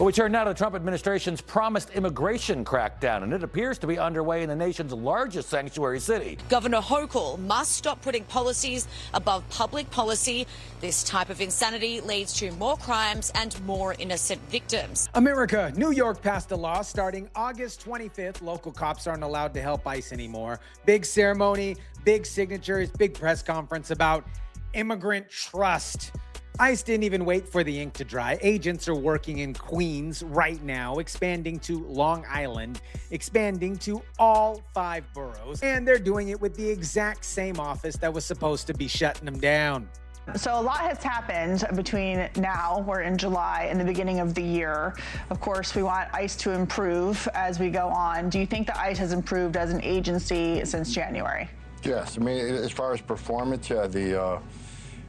Well, we turn now to the Trump administration's promised immigration crackdown, and it appears to be underway in the nation's largest sanctuary city. Governor Hochul must stop putting policies above public policy. This type of insanity leads to more crimes and more innocent victims. America, New York passed a law starting August 25th. Local cops aren't allowed to help ICE anymore. Big ceremony, big signatures, big press conference about immigrant trust. ICE didn't even wait for the ink to dry. Agents are working in Queens right now, expanding to Long Island, expanding to all 5 boroughs, and they're doing it with the exact same office that was supposed to be shutting them down. So a lot has happened between now, we're in July, and the beginning of the year. Of course, we want ICE to improve as we go on. Do you think that ICE has improved as an agency since January? Yes, I mean, as far as performance, yeah,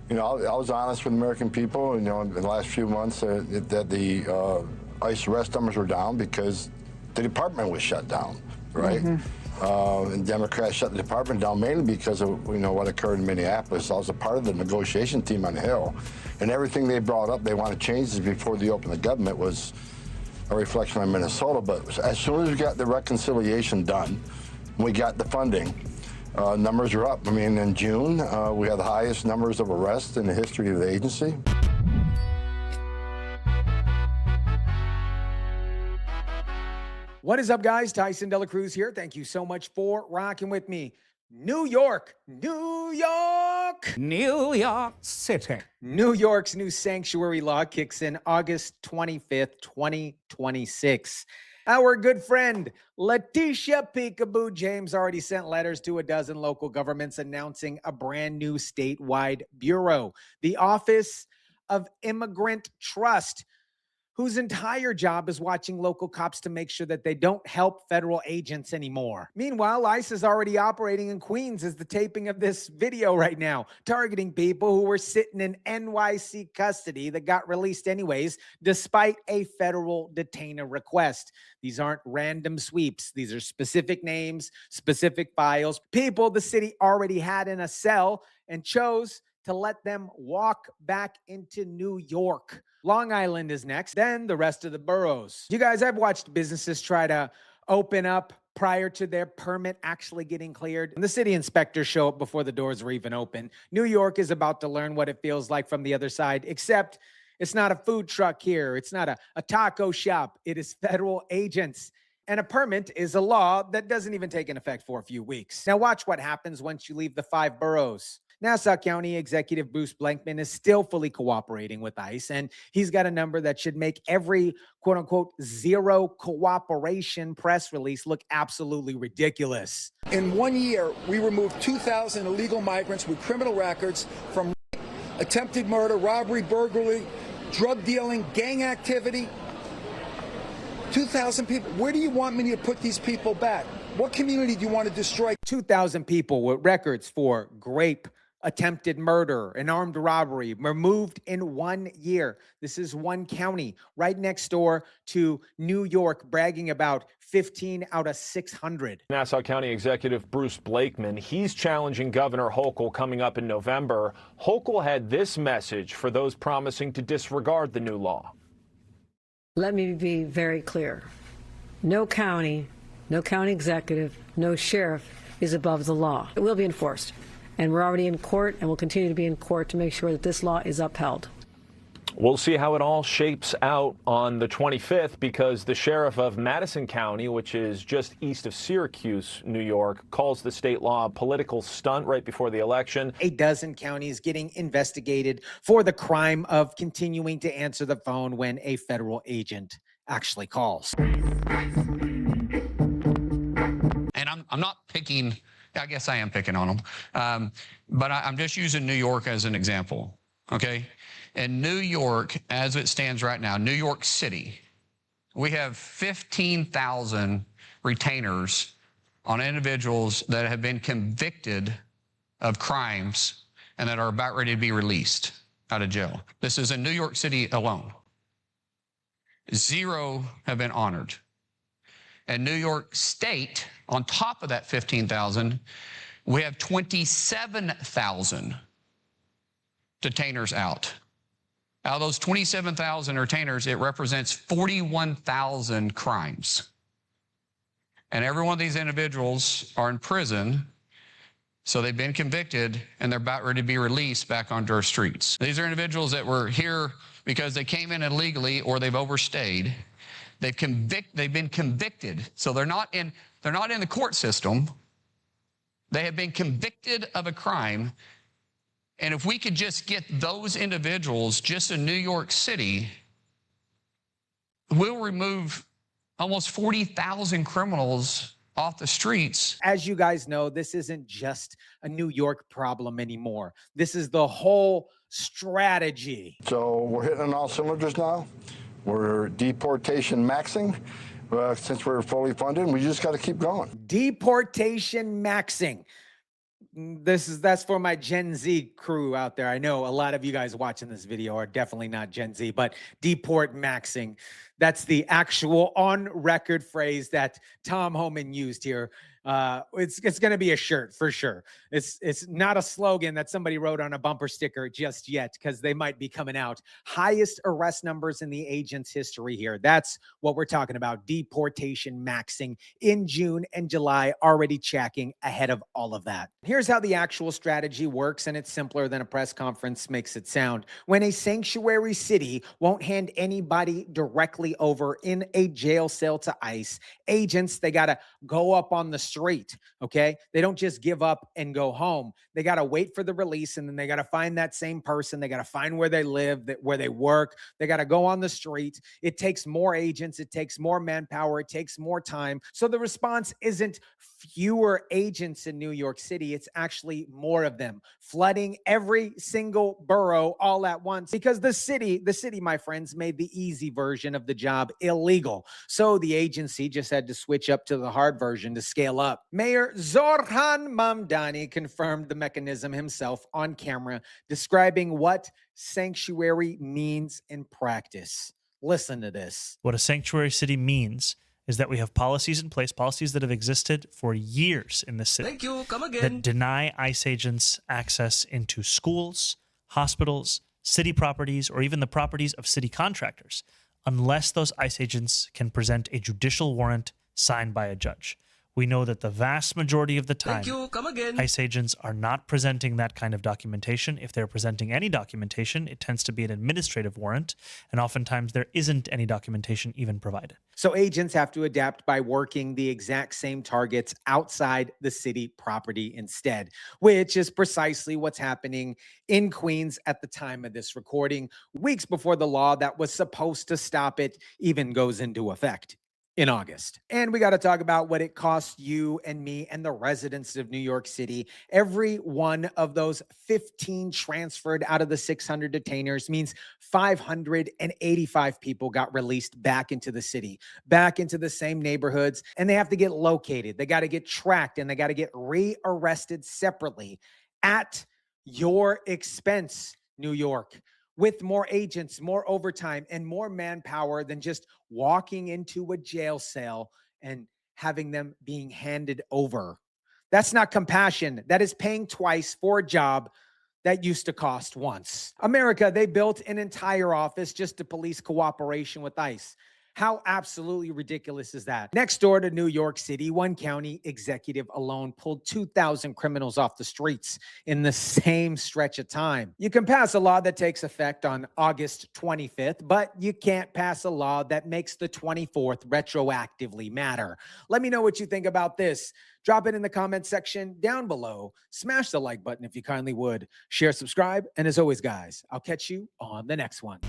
you know, I was honest with American people, you know, in the last few months that the ICE arrest numbers were down because the department was shut down, right? And Democrats shut the department down mainly because of, you know, what occurred in Minneapolis. I was a part of the negotiation team on the Hill, and everything they brought up, they wanted changes before they opened the government, was a reflection on Minnesota. But as soon as we got the reconciliation done, we got the funding, numbers are up. I mean, in June, we had the highest numbers of arrests in the history of the agency. What is up, guys? Tyson Dela Cruz here. Thank you so much for rocking with me. New York, New York, New York City. New York's new sanctuary law kicks in August 25th, 2026. Our good friend Letitia James already sent letters to a dozen local governments announcing a brand new statewide bureau, the Office of Immigrant Trust, whose entire job is watching local cops to make sure that they don't help federal agents anymore. Meanwhile, ICE is already operating in Queens as the taping of this video right now, targeting people who were sitting in NYC custody that got released anyways, despite a federal detainer request. These aren't random sweeps. These are specific names, specific files, people the city already had in a cell and chose to let them walk back into New York. Long Island is next, then the rest of the boroughs. You guys, I've watched businesses try to open up prior to their permit actually getting cleared. And the city inspectors show up before the doors were even open. New York is about to learn what it feels like from the other side, except it's not a food truck here. It's not a taco shop. It is federal agents. And a permit is a law that doesn't even take an effect for a few weeks. Now watch what happens once you leave the 5 boroughs. Nassau County Executive Bruce Blakeman is still fully cooperating with ICE, and he's got a number that should make every quote-unquote zero cooperation press release look absolutely ridiculous. In 1 year, we removed 2,000 illegal migrants with criminal records from attempted murder, robbery, burglary, drug dealing, gang activity. 2,000 people. Where do you want me to put these people back? What community do you want to destroy? 2,000 people with records for rape, attempted murder, and armed robbery removed in 1 year. This is one county right next door to New York, bragging about 15 out of 600. Nassau County Executive Bruce Blakeman, he's challenging Governor Hochul coming up in November. Hochul had this message for those promising to disregard the new law. Let me be very clear. No county executive, no sheriff is above the law. It will be enforced. And we're already in court and will continue to be in court to make sure that this law is upheld. We'll see how it all shapes out on the 25th, because the sheriff of Madison County, which is just east of Syracuse, New York, calls the state law a political stunt right before the election. A dozen counties getting investigated for the crime of continuing to answer the phone when a federal agent actually calls. And I'm not picking, I guess I am picking on them, but I'm just using New York as an example, okay? In New York, as it stands right now, New York City, we have 15,000 retainers on individuals that have been convicted of crimes and that are about ready to be released out of jail. This is in New York City alone. 0 have been honored. And New York State, on top of that 15,000, we have 27,000 detainers out. Out of those 27,000 retainers, it represents 41,000 crimes. And every one of these individuals are in prison, so they've been convicted, and they're about ready to be released back onto our streets. These are individuals that were here because they came in illegally or they've overstayed. They've been convicted, so they're not in the court system. They have been convicted of a crime. And if we could just get those individuals just in New York City, we'll remove almost 40,000 criminals off the streets. As you guys know, this isn't just a New York problem anymore. This is the whole strategy. So we're hitting on all cylinders now. We're deportation maxing. Since we're fully funded, we just got to keep going. Deportation maxing. That's for my Gen Z crew out there. I know a lot of you guys watching this video are definitely not Gen Z, but deport maxing. That's the actual on record phrase that Tom Homan used here. It's going to be a shirt for sure. It's not a slogan that somebody wrote on a bumper sticker just yet, because they might be coming out. Highest arrest numbers in the agent's history here. That's what we're talking about. Deportation maxing in June and July, already tracking ahead of all of that. Here's how the actual strategy works, and it's simpler than a press conference makes it sound. When a sanctuary city won't hand anybody directly over in a jail cell to ICE, agents, they got to go up on the street, okay? They don't just give up and go home. They got to wait for the release, and then they got to find that same person. They got to find where they live, where they work. They got to go on the street. It takes more agents. It takes more manpower. It takes more time. So the response isn't fewer agents in New York City. It's actually more of them flooding every single borough all at once, because the city, my friends, made the easy version of the job illegal. So the agency just had to switch up to the hard version to scale up. Mayor Zorhan Mamdani confirmed the mechanism himself on camera, describing what sanctuary means in practice. Listen to this. What a sanctuary city means is that we have policies in place, policies that have existed for years in this city. Thank you. Come again. That deny ICE agents access into schools, hospitals, city properties, or even the properties of city contractors, unless those ICE agents can present a judicial warrant signed by a judge. We know that the vast majority of the time, ICE agents are not presenting that kind of documentation. If they're presenting any documentation, it tends to be an administrative warrant, and oftentimes there isn't any documentation even provided. So agents have to adapt by working the exact same targets outside the city property instead, which is precisely what's happening in Queens at the time of this recording, weeks before the law that was supposed to stop it even goes into effect in August. And we got to talk about what it costs you and me and the residents of New York City. Every one of those 15 transferred out of the 600 detainers means 585 people got released back into the city, back into the same neighborhoods, and they have to get located. They got to get tracked, and they got to get rearrested separately at your expense, New York, with more agents, more overtime, and more manpower than just walking into a jail cell and having them being handed over. That's not compassion. That is paying twice for a job that used to cost once. America, they built an entire office just to police cooperation with ICE. How absolutely ridiculous is that? Next door to New York City, one county executive alone pulled 2,000 criminals off the streets in the same stretch of time. You can pass a law that takes effect on August 25th, but you can't pass a law that makes the 24th retroactively matter. Let me know what you think about this. Drop it in the comment section down below. Smash the like button if you kindly would. Share, subscribe, and as always, guys, I'll catch you on the next one.